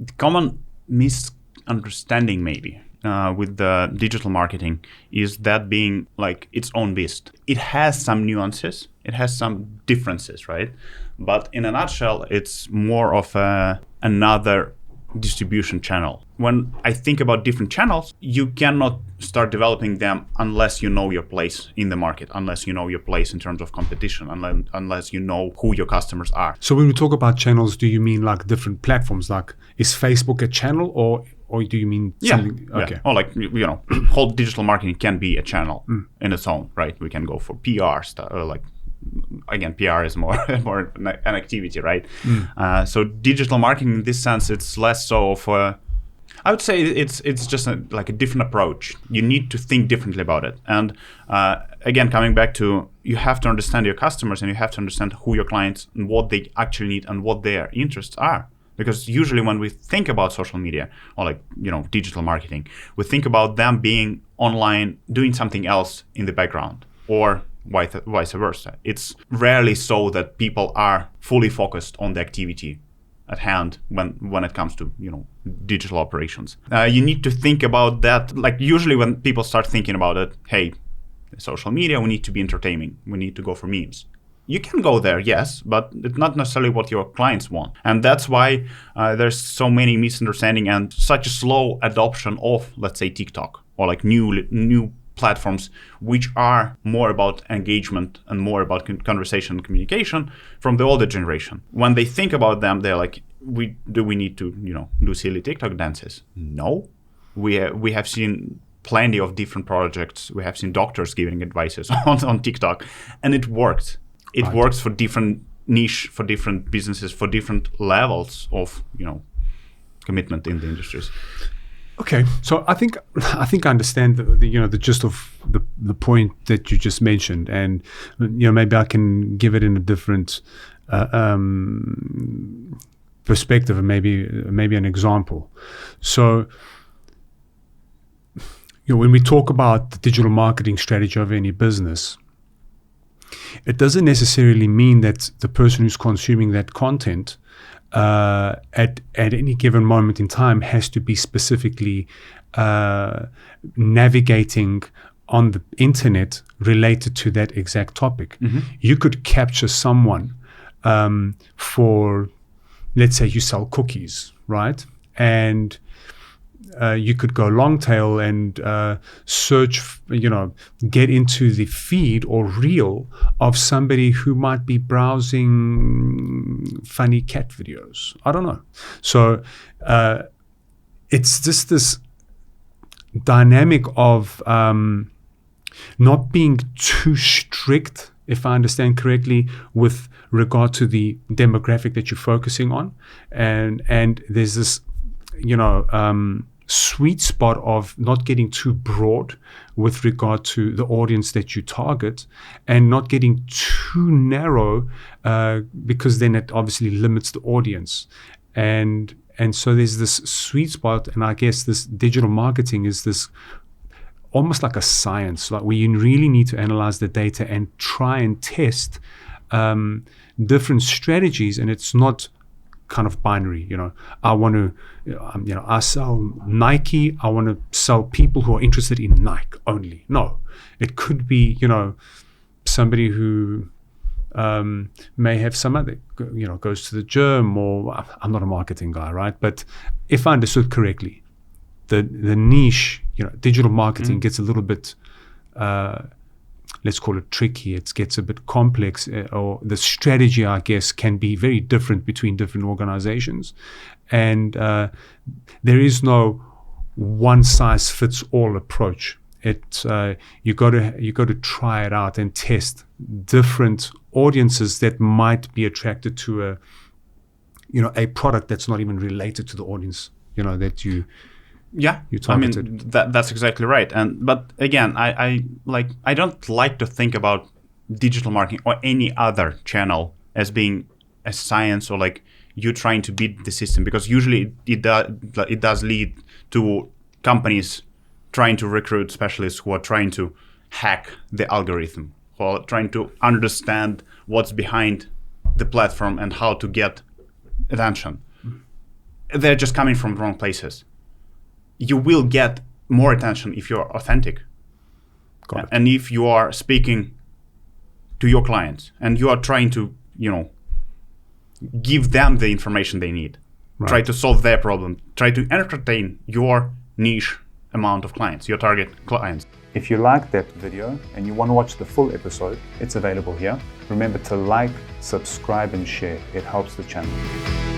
the common misunderstanding maybe with the digital marketing is that being like its own beast. It has some nuances, it has some differences, right? But in a nutshell, it's more of another distribution channel. When I think about different channels, you cannot start developing them unless you know your place in the market, unless you know your place in terms of competition, unless you know who your customers are. So when we talk about channels, do you mean like different platforms? Like, is Facebook a channel, or do you mean something? Yeah. Okay. Or like, whole digital marketing can be a channel in its own, right? We can go for PR stuff, or like, again, PR is more an activity, right? So digital marketing in this sense, it's less so of I would say it's just like a different approach. You need to think differently about it. And again, coming back to, you have to understand your customers, and you have to understand who your clients and what they actually need and what their interests are. Because usually when we think about social media or like, digital marketing, we think about them being online, doing something else in the background, or vice versa. It's rarely so that people are fully focused on the activity at hand when it comes to digital operations. You need to think about that. Like, usually when people start thinking about it, hey, social media, we need to be entertaining, we need to go for memes. You can go there, yes, but it's not necessarily what your clients want. And that's why there's so many misunderstanding and such a slow adoption of, let's say, TikTok or like new platforms, which are more about engagement and more about conversation and communication from the older generation. When they think about them, they're like, do we need to do silly TikTok dances? No. We have seen plenty of different projects. We have seen doctors giving advices on TikTok, and it worked. It works for different niche, for different businesses, for different levels of commitment in the industries. Okay, so I think I understand the gist of the point that you just mentioned, and maybe I can give it in a different perspective, and maybe an example. So when we talk about the digital marketing strategy of any business, it doesn't necessarily mean that the person who's consuming that content at any given moment in time has to be specifically navigating on the internet related to that exact topic. Mm-hmm. You could capture someone for, let's say you sell cookies, right? And you could go long tail and search, get into the feed or reel of somebody who might be browsing funny cat videos. I don't know. So it's just this dynamic of not being too strict, if I understand correctly, with regard to the demographic that you're focusing on. And there's this, sweet spot of not getting too broad with regard to the audience that you target, and not getting too narrow because then it obviously limits the audience. And so there's this sweet spot, and I guess this digital marketing is this almost like a science, like where you really need to analyze the data and try and test different strategies, and it's not kind of binary. I want to, I sell Nike. I want to sell people who are interested in Nike only. No, it could be, somebody who may have some other, goes to the gym, or I'm not a marketing guy, right? But if I understood correctly, the niche, digital marketing gets a little bit, let's call it tricky. It gets a bit complex, or the strategy, I guess, can be very different between different organizations. And there is no one size fits all approach. You got to try it out and test different audiences that might be attracted to a product that's not even related to the audience, that you. Yeah, that's exactly right. But again, I don't like to think about digital marketing or any other channel as being a science, or like you trying to beat the system, because usually it does lead to companies trying to recruit specialists who are trying to hack the algorithm, who are trying to understand what's behind the platform and how to get attention. they're just coming from the wrong places. You will get more attention if you're authentic. Got it. And if you are speaking to your clients and you are trying to, give them the information they need, try to solve their problem, try to entertain your niche amount of clients, your target clients. If you liked that video and you want to watch the full episode, it's available here. Remember to like, subscribe, and share. It helps the channel.